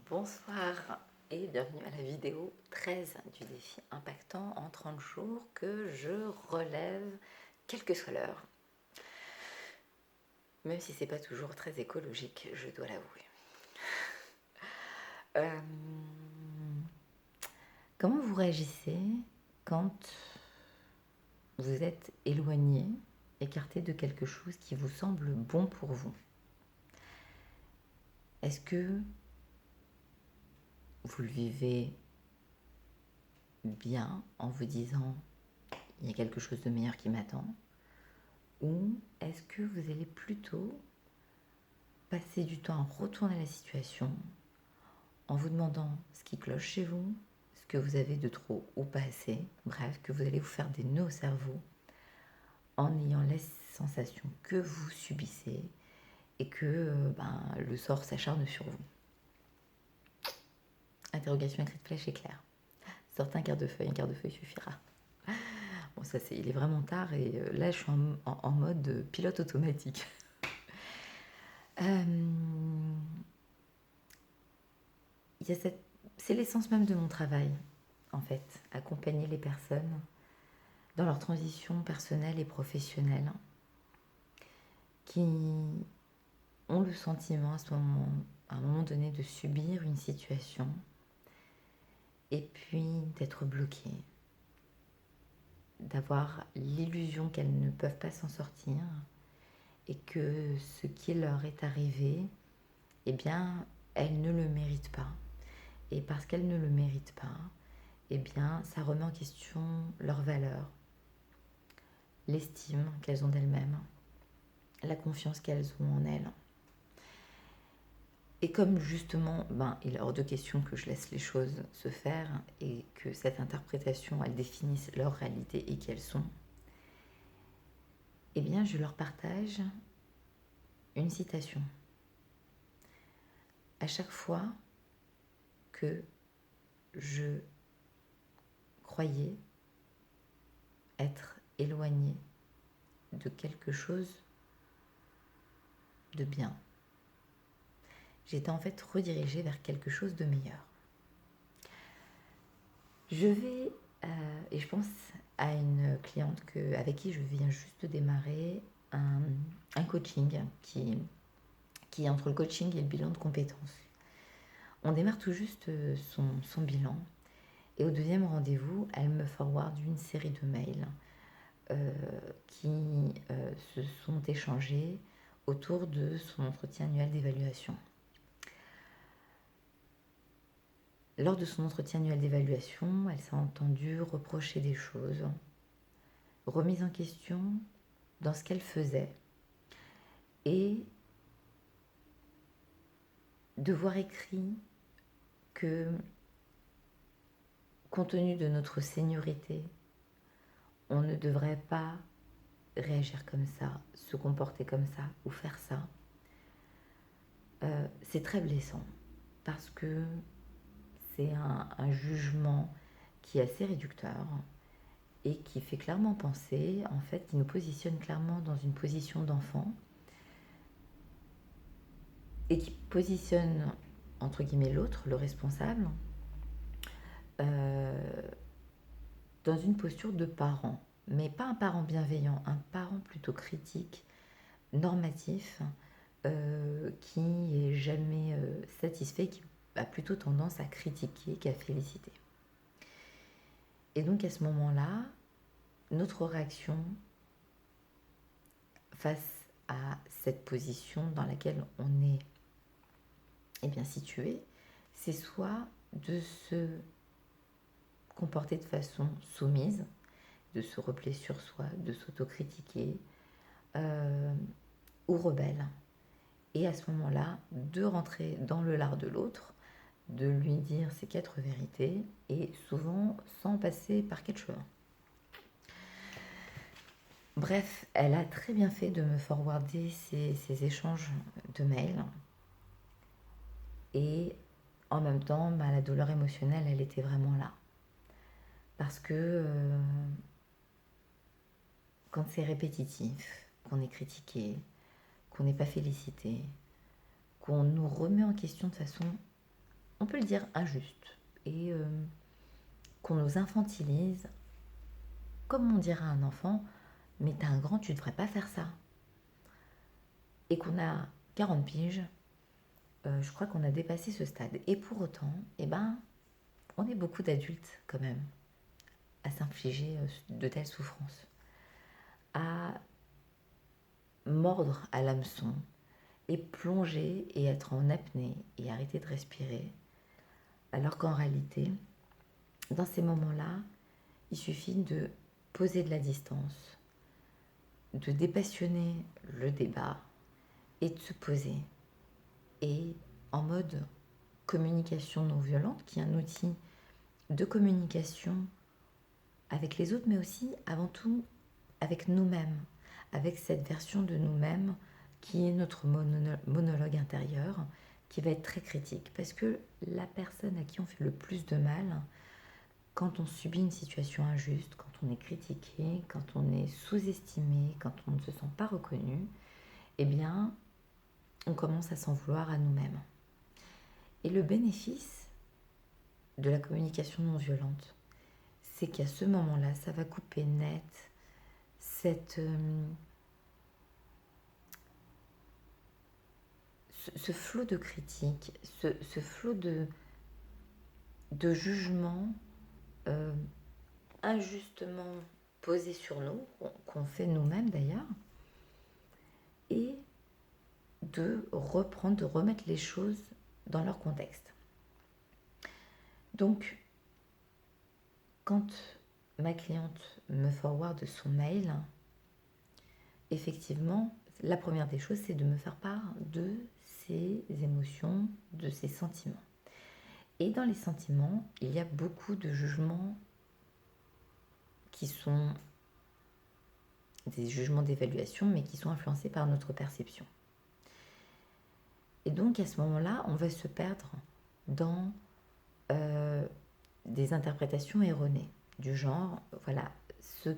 Bonsoir et bienvenue à la vidéo 13 du défi impactant en 30 jours que je relève quelle que soit l'heure. Même si c'est pas toujours très écologique, je dois l'avouer. Comment vous réagissez quand vous êtes éloigné, écarté de quelque chose qui vous semble bon pour vous? Est-ce que vous le vivez bien en vous disant il y a quelque chose de meilleur qui m'attend? Ou est-ce que vous allez plutôt passer du temps à retourner la situation en vous demandant ce qui cloche chez vous, ce que vous avez de trop ou pas assez, bref, que vous allez vous faire des nœuds au cerveau en ayant la sensation que vous subissez et que le sort s'acharne sur vous. Interrogation écrite flèche éclair. Sortez un quart de feuille suffira. Bon, ça c'est, il est vraiment tard et là je suis en mode pilote automatique. C'est l'essence même de mon travail, en fait, accompagner les personnes dans leur transition personnelle et professionnelle qui ont le sentiment à un moment donné de subir une situation et puis d'être bloquées, d'avoir l'illusion qu'elles ne peuvent pas s'en sortir et que ce qui leur est arrivé, eh bien, elles ne le méritent pas. Et parce qu'elles ne le méritent pas, eh bien, ça remet en question leur valeur, l'estime qu'elles ont d'elles-mêmes, la confiance qu'elles ont en elles. Et comme justement, il est hors de question que je laisse les choses se faire et que cette interprétation, elle définisse leur réalité et qui elles sont, eh bien, je leur partage une citation. À chaque fois que je croyais être éloignée de quelque chose de bien, j'étais en fait redirigée vers quelque chose de meilleur. Je vais, et je pense à une cliente avec qui je viens juste de démarrer un coaching qui est entre le coaching et le bilan de compétences. On démarre tout juste son bilan et au deuxième rendez-vous, elle me forward une série de mails qui se sont échangés autour de son entretien annuel d'évaluation. Lors de son entretien annuel d'évaluation, elle s'est entendue reprocher des choses, remise en question dans ce qu'elle faisait et de voir écrit que, compte tenu de notre seniorité, on ne devrait pas réagir comme ça, se comporter comme ça ou faire ça. C'est très blessant parce que c'est un jugement qui est assez réducteur et qui fait clairement penser, en fait, qui nous positionne clairement dans une position d'enfant et qui positionne, entre guillemets, l'autre, le responsable, dans une posture de parent, mais pas un parent bienveillant, un parent plutôt critique, normatif, qui est jamais satisfait, qui a plutôt tendance à critiquer qu'à féliciter. Et donc à ce moment-là, notre réaction face à cette position dans laquelle on est situé, c'est soit de se comporter de façon soumise, de se replier sur soi, de s'autocritiquer, ou rebelle. Et à ce moment-là, de rentrer dans le lard de l'autre, de lui dire ses 4 vérités, et souvent sans passer par quatre chemins. Bref, elle a très bien fait de me forwarder ces échanges de mails. Et en même temps, la douleur émotionnelle, elle était vraiment là. Parce que quand c'est répétitif, qu'on est critiqué, qu'on n'est pas félicité, qu'on nous remet en question de façon on peut le dire, injuste et qu'on nous infantilise, comme on dirait à un enfant, mais t'es un grand, tu devrais pas faire ça. Et qu'on a 40 piges, je crois qu'on a dépassé ce stade. Et pour autant, eh ben, on est beaucoup d'adultes quand même à s'infliger de telles souffrances, à mordre à l'hameçon et plonger et être en apnée et arrêter de respirer, alors qu'en réalité, dans ces moments-là, il suffit de poser de la distance, de dépassionner le débat et de se poser. Et en mode communication non violente, qui est un outil de communication avec les autres, mais aussi avant tout avec nous-mêmes, avec cette version de nous-mêmes qui est notre monologue intérieur, qui va être très critique. Parce que la personne à qui on fait le plus de mal, quand on subit une situation injuste, quand on est critiqué, quand on est sous-estimé, quand on ne se sent pas reconnu, eh bien, on commence à s'en vouloir à nous-mêmes. Et le bénéfice de la communication non violente, c'est qu'à ce moment-là, ça va couper net ce flot de critiques, ce flot de jugements injustement posés sur nous, qu'on fait nous-mêmes d'ailleurs, et de reprendre, de remettre les choses dans leur contexte. Donc, quand ma cliente me forward son mail, effectivement, la première des choses, c'est de me faire part de ses émotions, de ses sentiments. Et dans les sentiments, il y a beaucoup de jugements qui sont des jugements d'évaluation, mais qui sont influencés par notre perception. Et donc, à ce moment-là, on va se perdre dans des interprétations erronées, du genre, voilà, ce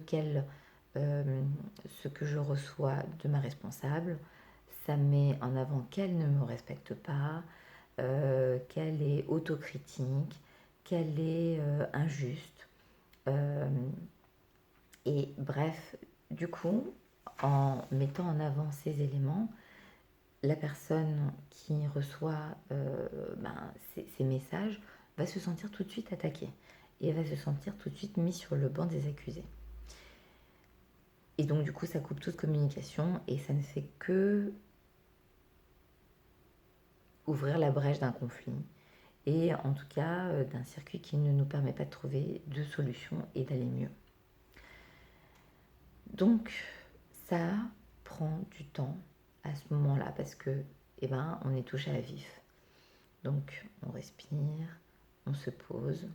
que je reçois de ma responsable, ça met en avant qu'elle ne me respecte pas, qu'elle est autocritique, qu'elle est injuste. Et bref, du coup, en mettant en avant ces éléments, la personne qui reçoit ces messages va se sentir tout de suite attaquée et elle va se sentir tout de suite mise sur le banc des accusés. Et donc du coup, ça coupe toute communication et ça ne fait que ouvrir la brèche d'un conflit et en tout cas d'un circuit qui ne nous permet pas de trouver de solution et d'aller mieux. Donc ça prend du temps à ce moment-là parce que on est touché à vif. Donc on respire, on se pose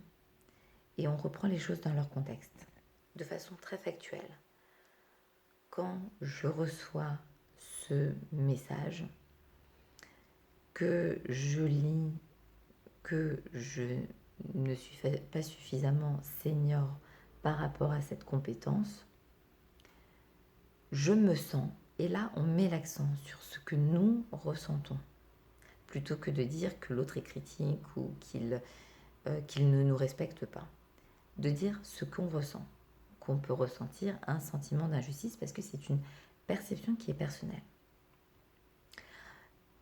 et on reprend les choses dans leur contexte de façon très factuelle. Quand je reçois ce message, que je lis, que je ne suis pas suffisamment senior par rapport à cette compétence, je me sens, et là on met l'accent sur ce que nous ressentons, plutôt que de dire que l'autre est critique ou qu'il ne nous respecte pas. De dire ce qu'on ressent, qu'on peut ressentir un sentiment d'injustice parce que c'est une perception qui est personnelle.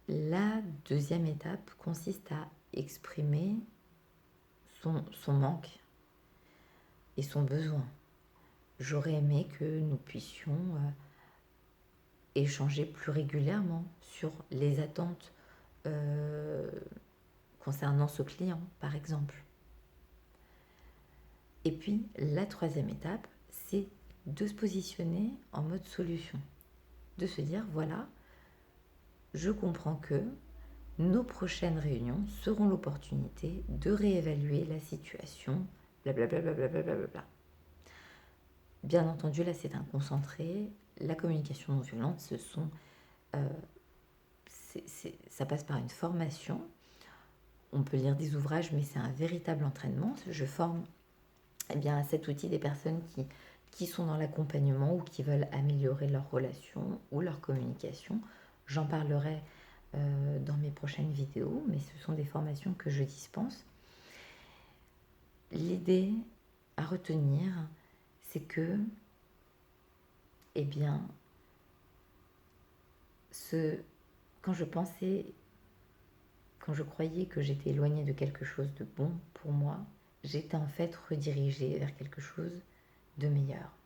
La deuxième étape consiste à exprimer son manque et son besoin. J'aurais aimé que nous puissions échanger plus régulièrement sur les attentes concernant ce client, par exemple. Et puis, la troisième étape, c'est de se positionner en mode solution. De se dire, voilà, je comprends que nos prochaines réunions seront l'opportunité de réévaluer la situation, blablabla, blablabla. Bien entendu, là, c'est un concentré. La communication non violente, ça passe par une formation. On peut lire des ouvrages, mais c'est un véritable entraînement. Je forme à cet outil des personnes qui sont dans l'accompagnement ou qui veulent améliorer leur relation ou leur communication. J'en parlerai dans mes prochaines vidéos, mais ce sont des formations que je dispense. L'idée à retenir, c'est que, eh bien, quand je croyais que j'étais éloignée de quelque chose de bon pour moi, j'étais en fait redirigée vers quelque chose de meilleur.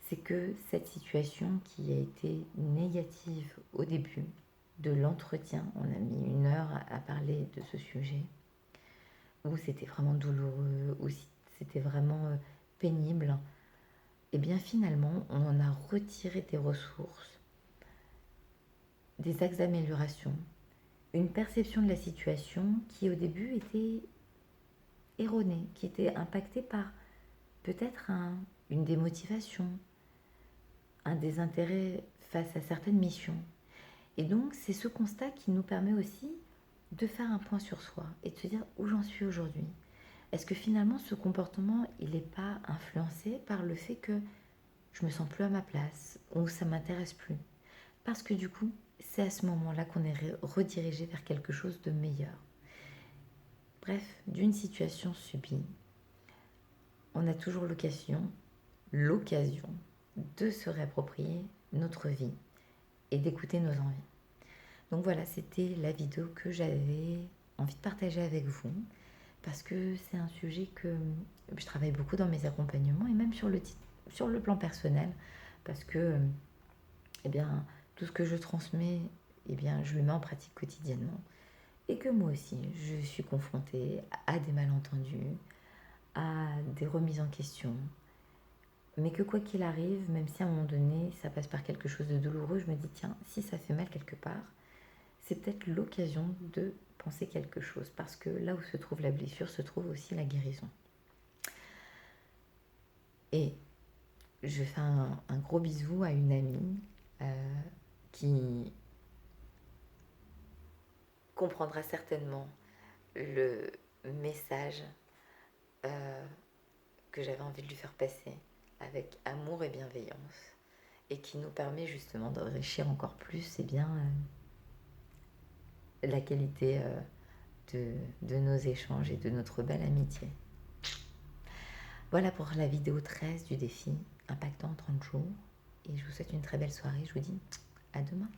C'est que cette situation qui a été négative au début de l'entretien, on a mis 1 heure à parler de ce sujet, où c'était vraiment douloureux, où c'était vraiment pénible, et bien finalement on en a retiré des ressources, des axes d'amélioration, une perception de la situation qui au début était erronée, qui était impactée par peut-être une démotivation, un désintérêt face à certaines missions. Et donc c'est ce constat qui nous permet aussi de faire un point sur soi et de se dire où j'en suis aujourd'hui. Est-ce que finalement ce comportement il n'est pas influencé par le fait que je me sens plus à ma place ou ça m'intéresse plus? Parce que du coup c'est à ce moment-là qu'on est redirigé vers quelque chose de meilleur. Bref, d'une situation subie, on a toujours l'occasion de se réapproprier notre vie et d'écouter nos envies. Donc voilà, c'était la vidéo que j'avais envie de partager avec vous parce que c'est un sujet que je travaille beaucoup dans mes accompagnements et même sur le plan personnel parce que eh bien, tout ce que je transmets, eh bien, je le mets en pratique quotidiennement et que moi aussi, je suis confrontée à des malentendus, à des remises en question, mais que quoi qu'il arrive, même si à un moment donné, ça passe par quelque chose de douloureux, je me dis, tiens, si ça fait mal quelque part, c'est peut-être l'occasion de penser quelque chose, parce que là où se trouve la blessure, se trouve aussi la guérison. Et je fais un gros bisou à une amie qui comprendra certainement le message que j'avais envie de lui faire passer avec amour et bienveillance et qui nous permet justement d'enrichir encore plus la qualité de nos échanges et de notre belle amitié. Voilà pour la vidéo 13 du défi impactant en 30 jours et je vous souhaite une très belle soirée. Je vous dis à demain.